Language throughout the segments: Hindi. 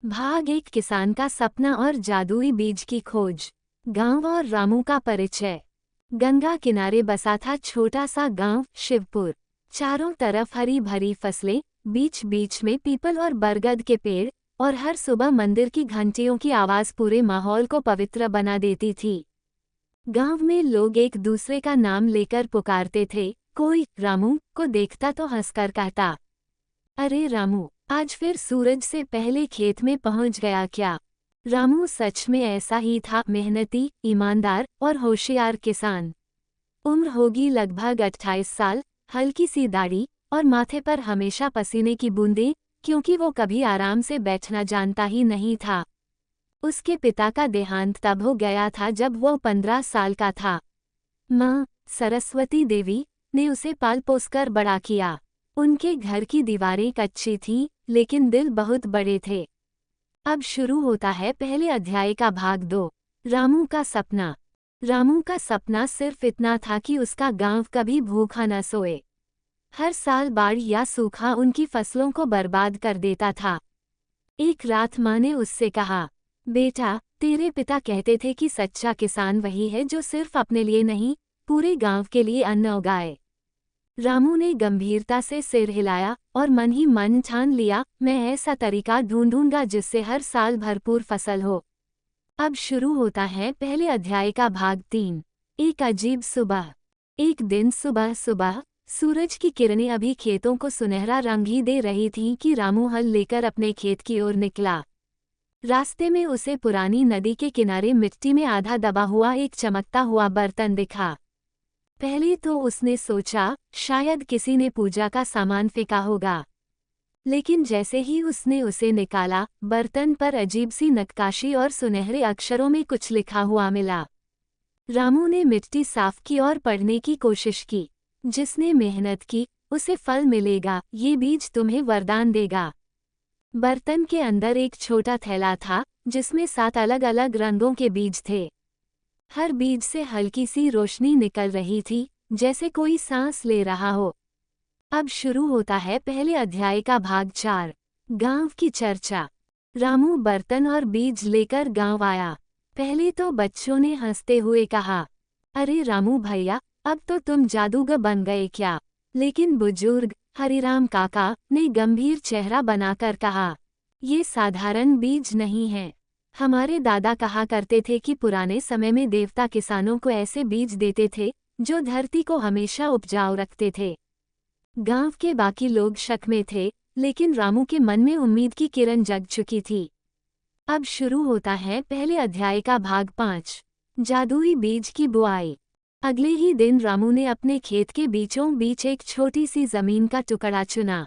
भाग एक किसान का सपना और जादुई बीज की खोज। गांव और रामू का परिचय। गंगा किनारे बसा था छोटा सा गांव शिवपुर। चारों तरफ हरी भरी फसलें, बीच बीच में पीपल और बरगद के पेड़, और हर सुबह मंदिर की घंटियों की आवाज पूरे माहौल को पवित्र बना देती थी। गांव में लोग एक दूसरे का नाम लेकर पुकारते थे। कोई रामू को देखता तो हंसकर कहता, अरे रामू, आज फिर सूरज से पहले खेत में पहुंच गया क्या। रामू सच में ऐसा ही था, मेहनती, ईमानदार और होशियार किसान। उम्र होगी लगभग 28 साल, हल्की सी दाढ़ी और माथे पर हमेशा पसीने की बूंदें, क्योंकि वो कभी आराम से बैठना जानता ही नहीं था। उसके पिता का देहांत तब हो गया था जब वो 15 साल का था। माँ सरस्वती देवी ने उसे पाल पोसकर बड़ा किया। उनके घर की दीवारें कच्ची थीं, लेकिन दिल बहुत बड़े थे। अब शुरू होता है पहले अध्याय का भाग 2। रामू का सपना। रामू का सपना सिर्फ इतना था कि उसका गांव कभी भूखा न सोए। हर साल बाढ़ या सूखा उनकी फसलों को बर्बाद कर देता था। एक रात माँ ने उससे कहा, बेटा, तेरे पिता कहते थे कि सच्चा किसान वही है जो सिर्फ अपने लिए नहीं, पूरे गांव के लिए अन्न उगाए। रामू ने गंभीरता से सिर हिलाया और मन ही मन ठान लिया, मैं ऐसा तरीका ढूंढूंगा जिससे हर साल भरपूर फसल हो। अब शुरू होता है पहले अध्याय का भाग 3। एक अजीब सुबह। एक दिन सुबह सुबह सूरज की किरणें अभी खेतों को सुनहरा रंग ही दे रही थीं कि रामू हल लेकर अपने खेत की ओर निकला। रास्ते में उसे पुरानी नदी के किनारे मिट्टी में आधा दबा हुआ एक चमकता हुआ बर्तन दिखा। पहले तो उसने सोचा शायद किसी ने पूजा का सामान फेंका होगा, लेकिन जैसे ही उसने उसे निकाला, बर्तन पर अजीब सी नक्काशी और सुनहरे अक्षरों में कुछ लिखा हुआ मिला। रामू ने मिट्टी साफ की और पढ़ने की कोशिश की। जिसने मेहनत की उसे फल मिलेगा, ये बीज तुम्हें वरदान देगा। बर्तन के अंदर एक छोटा थैला था जिसमें 7 अलग अलग रंगों के बीज थे। हर बीज से हल्की सी रोशनी निकल रही थी, जैसे कोई सांस ले रहा हो। अब शुरू होता है पहले अध्याय का भाग 4। गांव की चर्चा। रामू बर्तन और बीज लेकर गांव आया। पहले तो बच्चों ने हंसते हुए कहा, अरे रामू भैया, अब तो तुम जादूगर बन गए क्या। लेकिन बुजुर्ग हरिराम काका ने गंभीर चेहरा बनाकर कहा, ये साधारण बीज नहीं है। हमारे दादा कहा करते थे कि पुराने समय में देवता किसानों को ऐसे बीज देते थे जो धरती को हमेशा उपजाऊ रखते थे। गांव के बाकी लोग शक में थे, लेकिन रामू के मन में उम्मीद की किरण जग चुकी थी। अब शुरू होता है पहले अध्याय का भाग 5। जादुई बीज की बुआई। अगले ही दिन रामू ने अपने खेत के बीचों बीच एक छोटी सी जमीन का टुकड़ा चुना।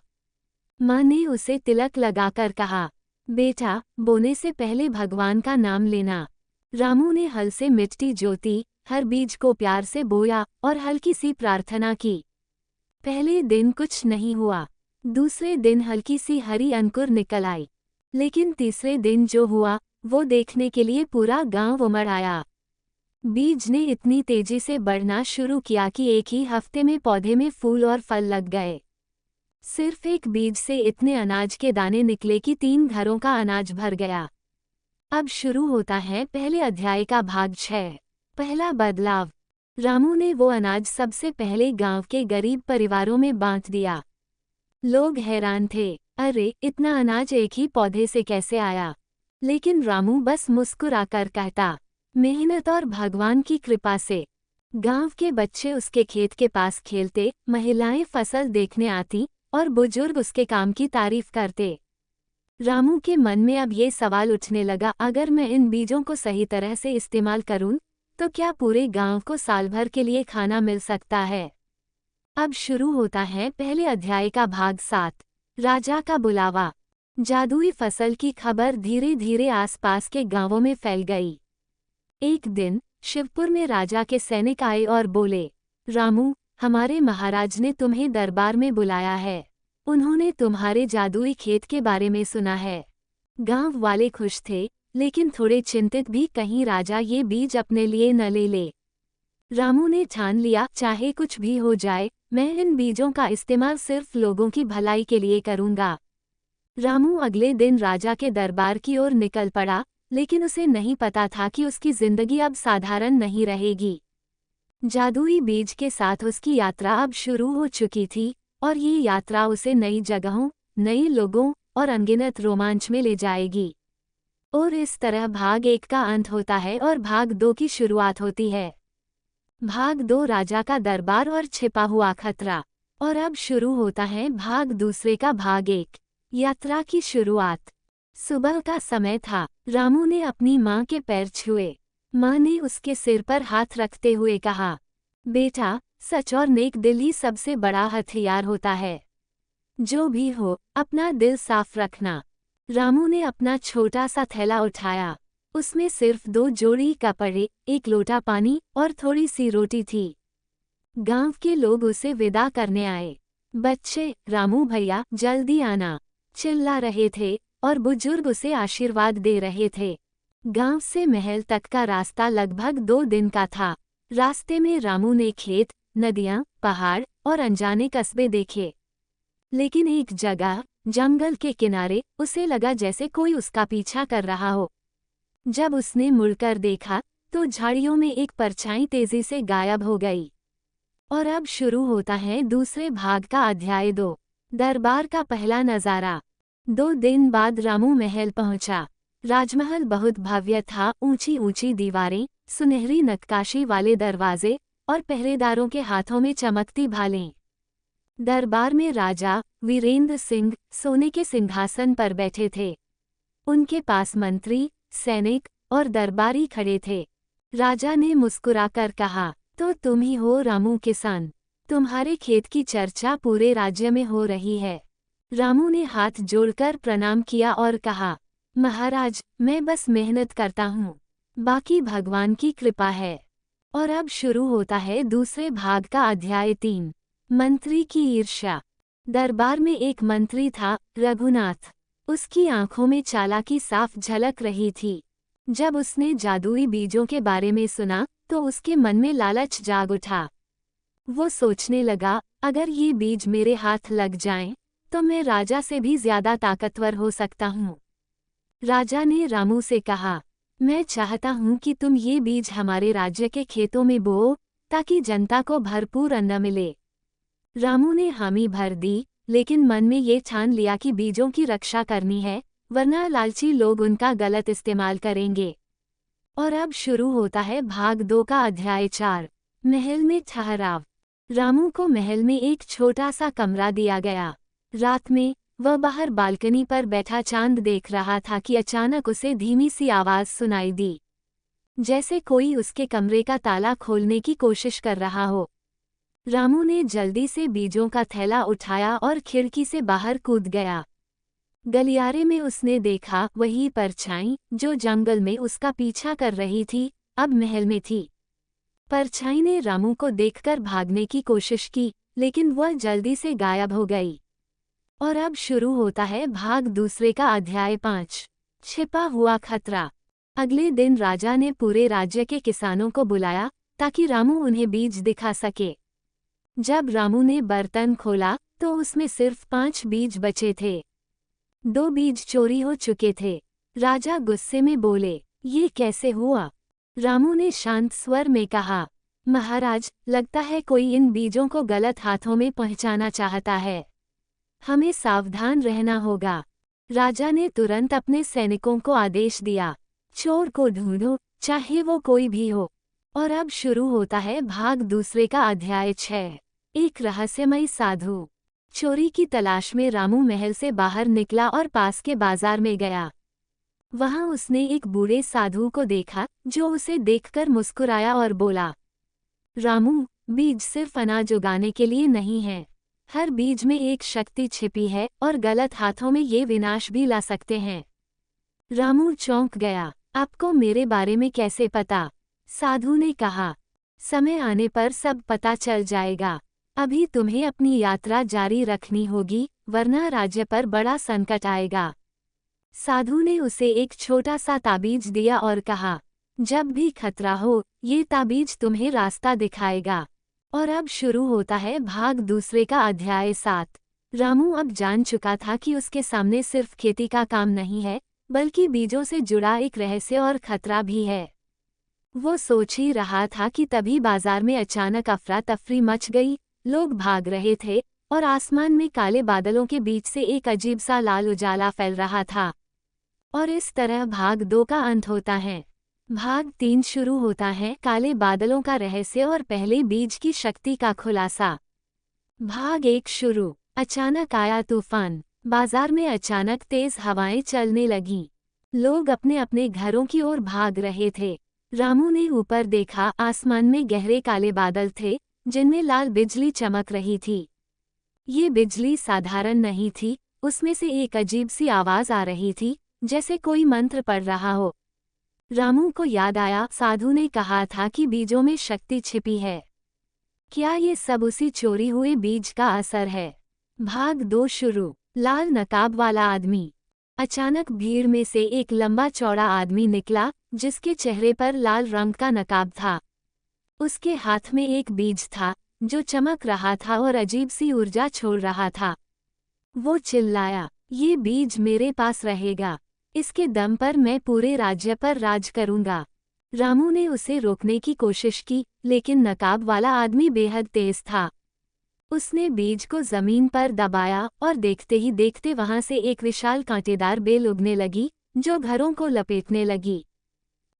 माँ ने उसे तिलक लगाकर कहा, बेटा, बोने से पहले भगवान का नाम लेना। रामू ने हल से मिट्टी जोती, हर बीज को प्यार से बोया और हल्की सी प्रार्थना की। पहले दिन कुछ नहीं हुआ। दूसरे दिन हल्की सी हरी अंकुर निकल आई। लेकिन तीसरे दिन जो हुआ वो देखने के लिए पूरा गांव उमड़ आया। बीज ने इतनी तेजी से बढ़ना शुरू किया कि एक ही हफ्ते में पौधे में फूल और फल लग गए। सिर्फ एक बीज से इतने अनाज के दाने निकले कि 3 घरों का अनाज भर गया। अब शुरू होता है पहले अध्याय का भाग 6। पहला बदलाव। रामू ने वो अनाज सबसे पहले गांव के गरीब परिवारों में बांट दिया। लोग हैरान थे, अरे इतना अनाज एक ही पौधे से कैसे आया। लेकिन रामू बस मुस्कुराकर कहता, मेहनत और भगवान की कृपा से। गांव के बच्चे उसके खेत के पास खेलते, महिलाएं फसल देखने आती और बुजुर्ग उसके काम की तारीफ करते। रामू के मन में अब ये सवाल उठने लगा, अगर मैं इन बीजों को सही तरह से इस्तेमाल करूं, तो क्या पूरे गांव को साल भर के लिए खाना मिल सकता है। अब शुरू होता है पहले अध्याय का भाग 7। राजा का बुलावा। जादुई फसल की खबर धीरे धीरे आसपास के गांवों में फैल गई। एक दिन शिवपुर में राजा के सैनिक आए और बोले, रामू, हमारे महाराज ने तुम्हें दरबार में बुलाया है। उन्होंने तुम्हारे जादुई खेत के बारे में सुना है। गांव वाले खुश थे, लेकिन थोड़े चिंतित भी, कहीं राजा ये बीज अपने लिए न ले ले। रामू ने ठान लिया, चाहे कुछ भी हो जाए, मैं इन बीजों का इस्तेमाल सिर्फ लोगों की भलाई के लिए करूंगा। रामू अगले दिन राजा के दरबार की ओर निकल पड़ा, लेकिन उसे नहीं पता था कि उसकी जिंदगी अब साधारण नहीं रहेगी। जादुई बीज के साथ उसकी यात्रा अब शुरू हो चुकी थी, और ये यात्रा उसे नई जगहों, नए लोगों और अनगिनत रोमांच में ले जाएगी। और इस तरह भाग 1 का अंत होता है और भाग 2 की शुरुआत होती है। भाग 2 राजा का दरबार और छिपा हुआ खतरा। और अब शुरू होता है भाग दूसरे का भाग 1, यात्रा की शुरुआत। सुबह का समय था। रामू ने अपनी माँ के पैर छुए। माँ ने उसके सिर पर हाथ रखते हुए कहा, बेटा, सच और नेक दिल ही सबसे बड़ा हथियार होता है। जो भी हो, अपना दिल साफ रखना। रामू ने अपना छोटा सा थैला उठाया। उसमें सिर्फ 2 जोड़ी कपड़े, 1 लोटा पानी और थोड़ी सी रोटी थी। गांव के लोग उसे विदा करने आए। बच्चे, रामू भैया, जल्दी आना, चिल्ला रहे थे, और बुजुर्ग उसे आशीर्वाद दे रहे थे। गांव से महल तक का रास्ता लगभग 2 दिन का था। रास्ते में रामू ने खेत, नदियां, पहाड़ और अनजाने कस्बे देखे। लेकिन एक जगह, जंगल के किनारे, उसे लगा जैसे कोई उसका पीछा कर रहा हो। जब उसने मुड़कर देखा, तो झाड़ियों में एक परछाई तेजी से गायब हो गई। और अब शुरू होता है दूसरे भाग का अध्याय 2, दरबार का पहला नज़ारा। 2 दिन बाद रामू महल पहुंचा। राजमहल बहुत भव्य था। ऊंची ऊंची दीवारें, सुनहरी नक्काशी वाले दरवाजे और पहरेदारों के हाथों में चमकती भालें। दरबार में राजा वीरेंद्र सिंह सोने के सिंहासन पर बैठे थे। उनके पास मंत्री, सैनिक और दरबारी खड़े थे। राजा ने मुस्कुराकर कहा, तो तुम ही हो रामू किसान। तुम्हारे खेत की चर्चा पूरे राज्य में हो रही है। रामू ने हाथ जोड़कर प्रणाम किया और कहा, महाराज, मैं बस मेहनत करता हूँ, बाकी भगवान की कृपा है। और अब शुरू होता है दूसरे भाग का अध्याय 3, मंत्री की ईर्ष्या। दरबार में एक मंत्री था, रघुनाथ। उसकी आंखों में चालाकी साफ झलक रही थी। जब उसने जादुई बीजों के बारे में सुना, तो उसके मन में लालच जाग उठा। वो सोचने लगा, अगर ये बीज मेरे हाथ लग जाएं, तो मैं राजा से भी ज्यादा ताकतवर हो सकता हूँ। राजा ने रामू से कहा, मैं चाहता हूँ कि तुम ये बीज हमारे राज्य के खेतों में बोओ, ताकि जनता को भरपूर अन्न मिले। रामू ने हामी भर दी, लेकिन मन में ये ठान लिया कि बीजों की रक्षा करनी है, वरना लालची लोग उनका गलत इस्तेमाल करेंगे। और अब शुरू होता है भाग 2 का अध्याय 4, महल में ठहराव। रामू को महल में एक छोटा सा कमरा दिया गया। रात में वह बाहर बालकनी पर बैठा चांद देख रहा था कि अचानक उसे धीमी सी आवाज सुनाई दी, जैसे कोई उसके कमरे का ताला खोलने की कोशिश कर रहा हो। रामू ने जल्दी से बीजों का थैला उठाया और खिड़की से बाहर कूद गया। गलियारे में उसने देखा वही परछाई जो जंगल में उसका पीछा कर रही थी, अब महल में थी। परछाई ने रामू को देखकर भागने की कोशिश की, लेकिन वह जल्दी से गायब हो गई। और अब शुरू होता है भाग दूसरे का अध्याय 5, छिपा हुआ खतरा। अगले दिन राजा ने पूरे राज्य के किसानों को बुलाया, ताकि रामू उन्हें बीज दिखा सके। जब रामू ने बर्तन खोला, तो उसमें सिर्फ 5 बीज बचे थे। 2 बीज चोरी हो चुके थे। राजा गुस्से में बोले, ये कैसे हुआ? रामू ने शांत स्वर में कहा, महाराज, लगता है कोई इन बीजों को गलत हाथों में पहुंचाना चाहता है। हमें सावधान रहना होगा। राजा ने तुरंत अपने सैनिकों को आदेश दिया, चोर को ढूंढो, चाहे वो कोई भी हो। और अब शुरू होता है भाग दूसरे का अध्याय 6, एक रहस्यमयी साधु। चोरी की तलाश में रामू महल से बाहर निकला और पास के बाजार में गया। वहां उसने एक बूढ़े साधु को देखा, जो उसे देखकर मुस्कुराया और बोला, रामू, बीज सिर्फ अनाज उगाने के लिए नहीं है। हर बीज में एक शक्ति छिपी है, और गलत हाथों में ये विनाश भी ला सकते हैं। रामू चौंक गया। आपको मेरे बारे में कैसे पता? साधु ने कहा, समय आने पर सब पता चल जाएगा। अभी तुम्हें अपनी यात्रा जारी रखनी होगी, वरना राज्य पर बड़ा संकट आएगा। साधु ने उसे एक छोटा सा ताबीज दिया और कहा, जब भी खतरा हो, ये ताबीज तुम्हें रास्ता दिखाएगा। और अब शुरू होता है भाग दूसरे का अध्याय 7, रामू अब जान चुका था कि उसके सामने सिर्फ खेती का काम नहीं है, बल्कि बीजों से जुड़ा एक रहस्य और खतरा भी है। वो सोच ही रहा था कि तभी बाजार में अचानक अफरा तफरी मच गई। लोग भाग रहे थे और आसमान में काले बादलों के बीच से एक अजीब सा लाल उजाला फैल रहा था। और इस तरह भाग 2 का अंत होता है। भाग 3 शुरू होता है, काले बादलों का रहस्य और पहले बीज की शक्ति का खुलासा। भाग 1 शुरू। अचानक आया तूफान। बाजार में अचानक तेज हवाएं चलने लगीं। लोग अपने अपने घरों की ओर भाग रहे थे। रामू ने ऊपर देखा, आसमान में गहरे काले बादल थे, जिनमें लाल बिजली चमक रही थी। ये बिजली साधारण नहीं थी, उसमें से एक अजीब सी आवाज आ रही थी, जैसे कोई मंत्र पढ़ रहा हो। रामू को याद आया, साधु ने कहा था कि बीजों में शक्ति छिपी है। क्या ये सब उसी चोरी हुए बीज का असर है? भाग 2 शुरू। लाल नकाब वाला आदमी। अचानक भीड़ में से एक लंबा चौड़ा आदमी निकला, जिसके चेहरे पर लाल रंग का नकाब था। उसके हाथ में एक बीज था, जो चमक रहा था और अजीब सी ऊर्जा छोड़ रहा था। वो चिल्लाया, ये बीज मेरे पास रहेगा। इसके दम पर मैं पूरे राज्य पर राज करूंगा। रामू ने उसे रोकने की कोशिश की, लेकिन नकाब वाला आदमी बेहद तेज था। उसने बीज को जमीन पर दबाया और देखते ही देखते वहां से एक विशाल कांटेदार बेल उगने लगी, जो घरों को लपेटने लगी।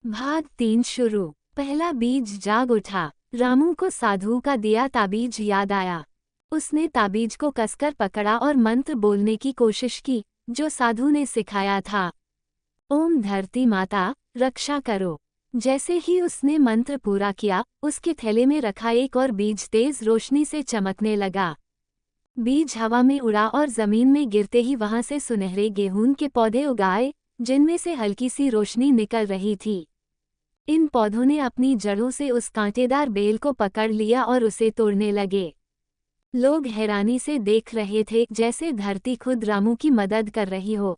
भाग 3 शुरू। पहला बीज जाग उठा। रामू को साधु का दिया ताबीज याद आया। उसने ताबीज को कसकर पकड़ा और मंत्र बोलने की कोशिश की, जो साधु ने सिखाया था। ओम धरती माता, रक्षा करो। जैसे ही उसने मंत्र पूरा किया, उसके थैले में रखा एक और बीज तेज रोशनी से चमकने लगा। बीज हवा में उड़ा और जमीन में गिरते ही वहां से सुनहरे गेहूं के पौधे उगाए, जिनमें से हल्की सी रोशनी निकल रही थी। इन पौधों ने अपनी जड़ों से उस कांटेदार बेल को पकड़ लिया और उसे तोड़ने लगे। लोग हैरानी से देख रहे थे, जैसे धरती खुद रामू की मदद कर रही हो।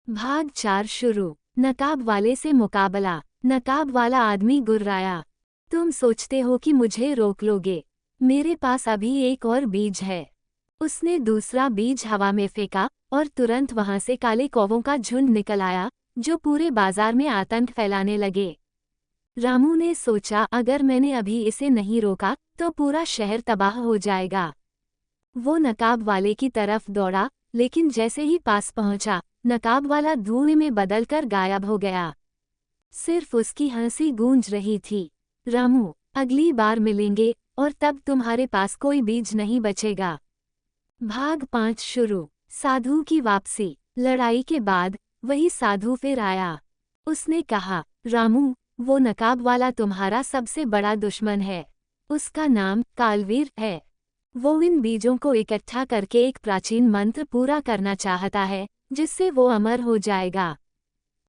भाग 4 शुरू। नकाब वाले से मुकाबला। नकाब वाला आदमी गुर्राया, तुम सोचते हो कि मुझे रोक लोगे? मेरे पास अभी एक और बीज है। उसने दूसरा बीज हवा में फेंका और तुरंत वहां से काले कौवों का झुंड निकल आया, जो पूरे बाजार में आतंक फैलाने लगे। रामू ने सोचा, अगर मैंने अभी इसे नहीं रोका तो पूरा शहर तबाह हो जाएगा। वो नकाब वाले की तरफ दौड़ा, लेकिन जैसे ही पास पहुंचा, नकाब वाला धुएं में बदलकर गायब हो गया। सिर्फ उसकी हंसी गूंज रही थी। रामू, अगली बार मिलेंगे और तब तुम्हारे पास कोई बीज नहीं बचेगा। भाग 5 शुरू। साधु की वापसी। लड़ाई के बाद वही साधु फिर आया। उसने कहा, रामू, वो नकाब वाला तुम्हारा सबसे बड़ा दुश्मन है। उसका नाम कालवीर है। वो इन बीजों को इकट्ठा करके एक प्राचीन मंत्र पूरा करना चाहता है, जिससे वो अमर हो जाएगा।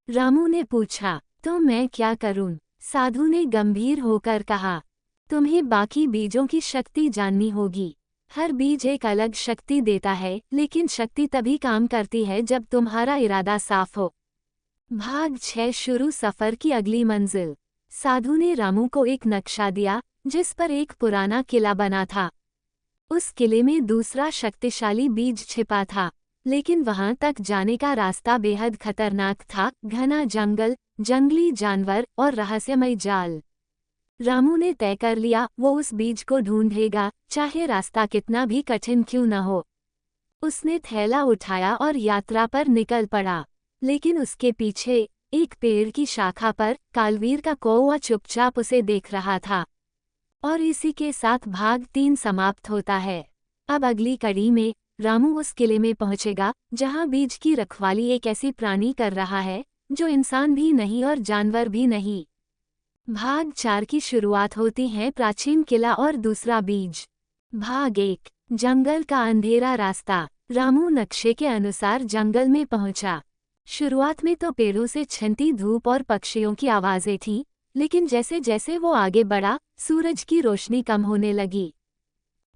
रामू ने पूछा, तो मैं क्या करूं? साधु ने गंभीर होकर कहा, तुम्हें बाकी बीजों की शक्ति जाननी होगी। हर बीज एक अलग शक्ति देता है, लेकिन शक्ति तभी काम करती है जब तुम्हारा इरादा साफ हो। भाग 6 शुरू। सफर की अगली मंजिल। साधु ने रामू को एक नक्शा दिया, जिस पर एक पुराना किला बना था। उस किले में दूसरा शक्तिशाली बीज छिपा था, लेकिन वहां तक जाने का रास्ता बेहद खतरनाक था। घना जंगल, जंगली जानवर और रहस्यमय जाल। रामू ने तय कर लिया, वो उस बीज को ढूंढेगा, चाहे रास्ता कितना भी कठिन क्यों न हो। उसने थैला उठाया और यात्रा पर निकल पड़ा, लेकिन उसके पीछे एक पेड़ की शाखा पर कालवीर का कौवा चुपचाप उसे देख रहा था। और इसी के साथ भाग 3 समाप्त होता है। अब अगली कड़ी में रामू उस किले में पहुंचेगा, जहां बीज की रखवाली एक ऐसी प्राणी कर रहा है, जो इंसान भी नहीं और जानवर भी नहीं। भाग 4 की शुरुआत होती है, प्राचीन किला और दूसरा बीज। भाग 1। जंगल का अंधेरा रास्ता। रामू नक्शे के अनुसार जंगल में पहुंचा। शुरुआत में तो पेड़ों से छिनती धूप और पक्षियों की आवाजें थीं, लेकिन जैसे जैसे वो आगे बढ़ा, सूरज की रोशनी कम होने लगी।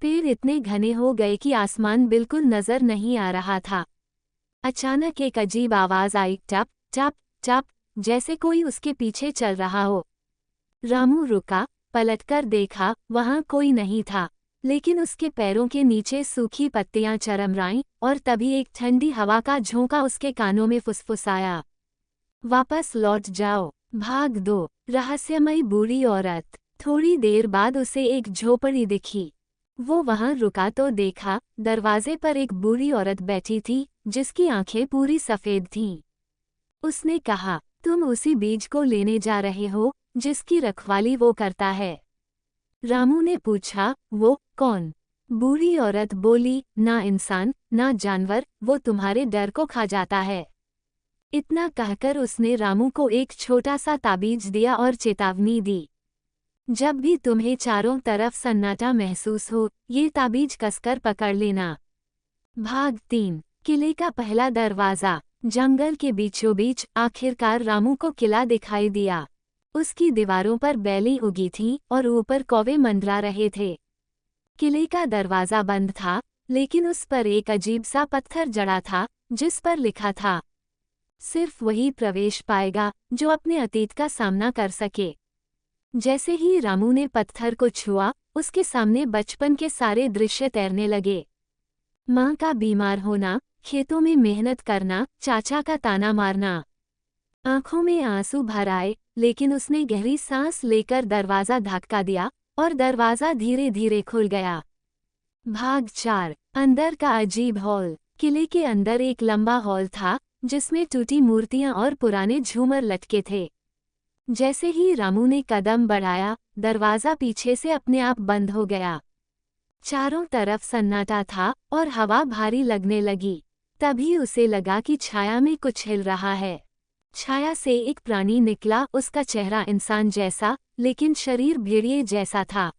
पेड़ इतने घने हो गए कि आसमान बिल्कुल नजर नहीं आ रहा था। अचानक एक अजीब आवाज आई, टप टप टप, जैसे कोई उसके पीछे चल रहा हो। रामू रुका, पलटकर देखा, वहां कोई नहीं था। लेकिन उसके पैरों के नीचे सूखी पत्तियां चरमराईं और तभी एक ठंडी हवा का झोंका उसके कानों में फुसफुसाया। वापस लौट जाओ, भाग दो, रहस्यमयी बूढ़ी औरत। थोड़ी देर बाद उसे एक झोपड़ी दिखी। वो वहां रुका तो देखा, दरवाजे पर एक बूढ़ी औरत बैठी थी जिसकी आंखें पूरी सफेद थीं। उसने कहा, तुम उसी बीज को लेने जा रहे हो जिसकी रखवाली वो करता है? रामू ने पूछा, वो कौन? बूढ़ी औरत बोली, ना इंसान ना जानवर, वो तुम्हारे डर को खा जाता है। इतना कहकर उसने रामू को एक छोटा सा ताबीज दिया और चेतावनी दी, जब भी तुम्हें चारों तरफ सन्नाटा महसूस हो, ये ताबीज कसकर पकड़ लेना। भाग 3। किले का पहला दरवाजा। जंगल के बीचों बीच आखिरकार रामू को किला दिखाई दिया। उसकी दीवारों पर बेलें उगी थीं और ऊपर कौवे मंडरा रहे थे। किले का दरवाजा बंद था, लेकिन उस पर एक अजीब सा पत्थर जड़ा था जिस पर लिखा था, सिर्फ वही प्रवेश पाएगा जो अपने अतीत का सामना कर सके। जैसे ही रामू ने पत्थर को छुआ, उसके सामने बचपन के सारे दृश्य तैरने लगे। माँ का बीमार होना, खेतों में मेहनत करना, चाचा का ताना मारना। आंखों में आंसू भर आए, लेकिन उसने गहरी सांस लेकर दरवाज़ा धक्का दिया और दरवाज़ा धीरे धीरे खुल गया। भाग 4। अंदर का अजीब हॉल। किले के अंदर एक लंबा हॉल था जिसमें टूटी मूर्तियां और पुराने झूमर लटके थे। जैसे ही रामू ने कदम बढ़ाया, दरवाज़ा पीछे से अपने आप बंद हो गया। चारों तरफ सन्नाटा था और हवा भारी लगने लगी। तभी उसे लगा कि छाया में कुछ हिल रहा है। छाया से एक प्राणी निकला, उसका चेहरा इंसान जैसा, लेकिन शरीर भेड़िए जैसा था।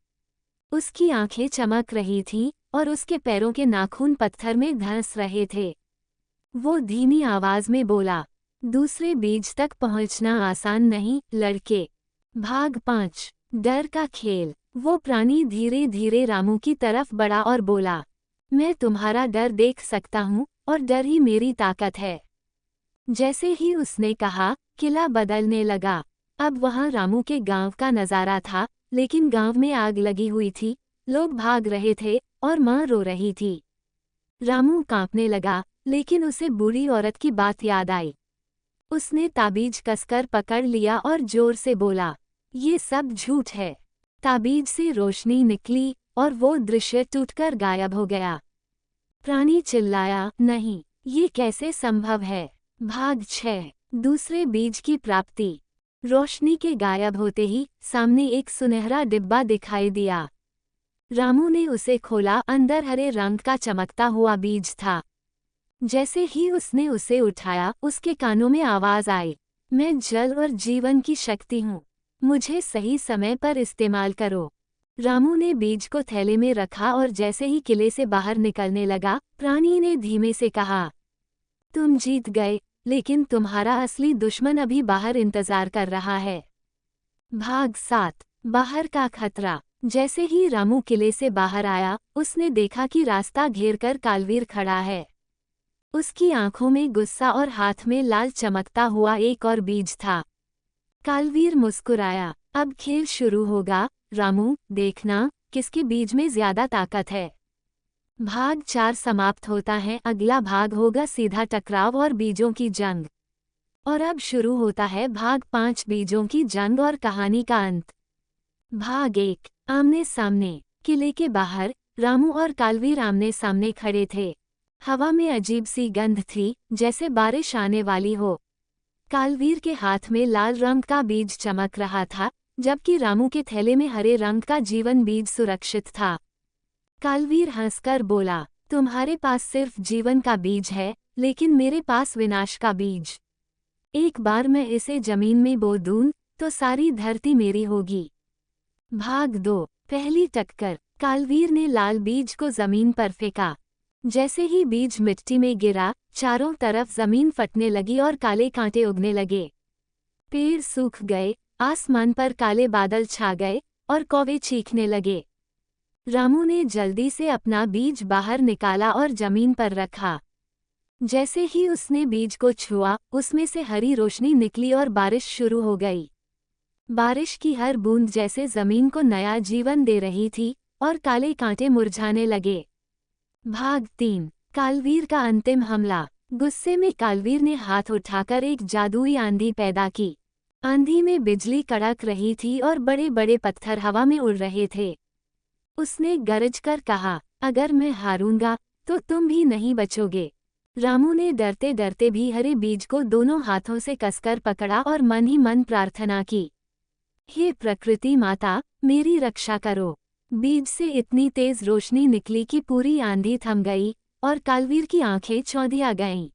उसकी आंखें चमक रही थीं और उसके पैरों के नाखून पत्थर में धंस रहे थे। वो धीमी आवाज में बोला, दूसरे बीज तक पहुंचना आसान नहीं, लड़के। भाग 5। डर का खेल। वो प्राणी धीरे धीरे रामू की तरफ बढ़ा और बोला, मैं तुम्हारा डर देख सकता हूँ और डर ही मेरी ताकत है। जैसे ही उसने कहा, किला बदलने लगा। अब वहां रामू के गांव का नजारा था, लेकिन गांव में आग लगी हुई थी, लोग भाग रहे थे और माँ रो रही थी। रामू कांपने लगा, लेकिन उसे बूढ़ी औरत की बात याद आई। उसने ताबीज कसकर पकड़ लिया और जोर से बोला, ये सब झूठ है। ताबीज से रोशनी निकली और वो दृश्य टूटकर गायब हो गया। प्राणी चिल्लाया, नहीं, ये कैसे संभव है? भाग 6। दूसरे बीज की प्राप्ति। रोशनी के गायब होते ही सामने एक सुनहरा डिब्बा दिखाई दिया। रामू ने उसे खोला, अंदर हरे रंग का चमकता हुआ बीज था। जैसे ही उसने उसे उठाया, उसके कानों में आवाज आई, मैं जल और जीवन की शक्ति हूँ, मुझे सही समय पर इस्तेमाल करो। रामू ने बीज को थैले में रखा और जैसे ही किले से बाहर निकलने लगा, प्राणी ने धीमे से कहा, तुम जीत गए, लेकिन तुम्हारा असली दुश्मन अभी बाहर इंतजार कर रहा है। भाग 7। बाहर का खतरा। जैसे ही रामू किले से बाहर आया, उसने देखा कि रास्ता घेरकर कालवीर खड़ा है। उसकी आंखों में गुस्सा और हाथ में लाल चमकता हुआ एक और बीज था। कालवीर मुस्कुराया, अब खेल शुरू होगा, रामू, देखना किसके बीज में ज्यादा ताकत है। भाग 4 समाप्त होता है। अगला भाग होगा सीधा टकराव और बीजों की जंग। और अब शुरू होता है भाग 5, बीजों की जंग और कहानी का अंत। भाग 1। आमने सामने। किले के बाहर रामू और कालवीर आमने सामने खड़े थे। हवा में अजीब सी गंध थी, जैसे बारिश आने वाली हो। कालवीर के हाथ में लाल रंग का बीज चमक रहा था, जबकि रामू के थैले में हरे रंग का जीवन बीज सुरक्षित था। कालवीर हंसकर बोला, तुम्हारे पास सिर्फ जीवन का बीज है, लेकिन मेरे पास विनाश का बीज। एक बार मैं इसे जमीन में बो दूं, तो सारी धरती मेरी होगी। भाग 2। पहली टक्कर। कालवीर ने लाल बीज को जमीन पर फेंका। जैसे ही बीज मिट्टी में गिरा, चारों तरफ जमीन फटने लगी और काले कांटे उगने लगे। पेड़ सूख गए, आसमान पर काले बादल छा गए और कौवे चीखने लगे। रामू ने जल्दी से अपना बीज बाहर निकाला और जमीन पर रखा। जैसे ही उसने बीज को छुआ, उसमें से हरी रोशनी निकली और बारिश शुरू हो गई। बारिश की हर बूंद जैसे जमीन को नया जीवन दे रही थी और काले कांटे मुरझाने लगे। भाग 3। कालवीर का अंतिम हमला। गुस्से में कालवीर ने हाथ उठाकर एक जादुई आंधी पैदा की। आंधी में बिजली कड़क रही थी और बड़े बड़े पत्थर हवा में उड़ रहे थे। उसने गरजकर कहा, अगर मैं हारूंगा तो तुम भी नहीं बचोगे। रामू ने डरते डरते भी हरे बीज को दोनों हाथों से कसकर पकड़ा और मन ही मन प्रार्थना की, हे प्रकृति माता, मेरी रक्षा करो। बीज से इतनी तेज रोशनी निकली कि पूरी आंधी थम गई और कालवीर की आंखें चौंधिया गईं।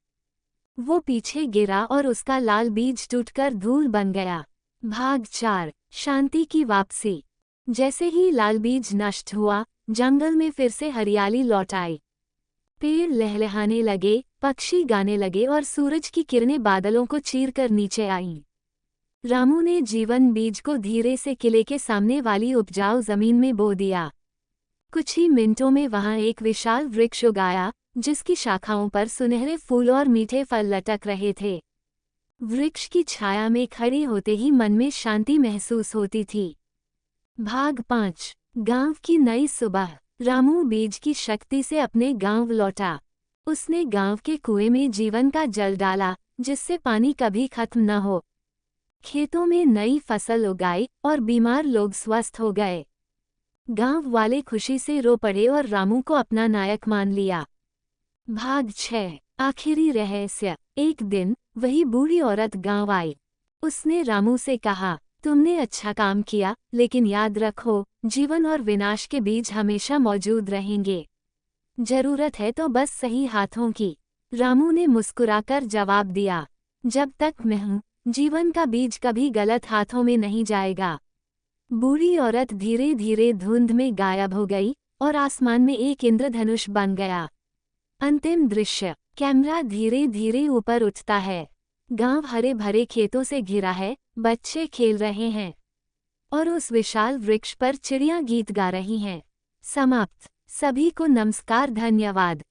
वो पीछे गिरा और उसका लाल बीज टूटकर धूल बन गया। भाग 4। शांति की वापसी। जैसे ही लाल बीज नष्ट हुआ, जंगल में फिर से हरियाली लौट आई। पेड़ लहलहाने लगे, पक्षी गाने लगे और सूरज की किरणें बादलों को चीरकर नीचे आईं। रामू ने जीवन बीज को धीरे से किले के सामने वाली उपजाऊ जमीन में बो दिया। कुछ ही मिनटों में वहां एक विशाल वृक्ष उगाया, जिसकी शाखाओं पर सुनहरे फूल और मीठे फल लटक रहे थे। वृक्ष की छाया में खड़े होते ही मन में शांति महसूस होती थी। भाग 5। गांव की नई सुबह। रामू बीज की शक्ति से अपने गांव लौटा। उसने गांव के कुएं में जीवन का जल डाला, जिससे पानी कभी खत्म न हो। खेतों में नई फसल उगाई और बीमार लोग स्वस्थ हो गए। गांव वाले खुशी से रो पड़े और रामू को अपना नायक मान लिया। भाग 6। आखिरी रहस्य। एक दिन वही बूढ़ी औरत गांव आई। उसने रामू से कहा, तुमने अच्छा काम किया, लेकिन याद रखो, जीवन और विनाश के बीज हमेशा मौजूद रहेंगे। जरूरत है तो बस सही हाथों की। रामू ने मुस्कुराकर जवाब दिया, जब तक मैं हूं, जीवन का बीज कभी गलत हाथों में नहीं जाएगा। बूढ़ी औरत धीरे धीरे धुंध में गायब हो गई और आसमान में एक इंद्रधनुष बन गया। अंतिम दृश्य। कैमरा धीरे धीरे ऊपर उठता है। गांव हरे भरे खेतों से घिरा है, बच्चे खेल रहे हैं और उस विशाल वृक्ष पर चिड़ियां गीत गा रही हैं। समाप्त। सभी को नमस्कार, धन्यवाद।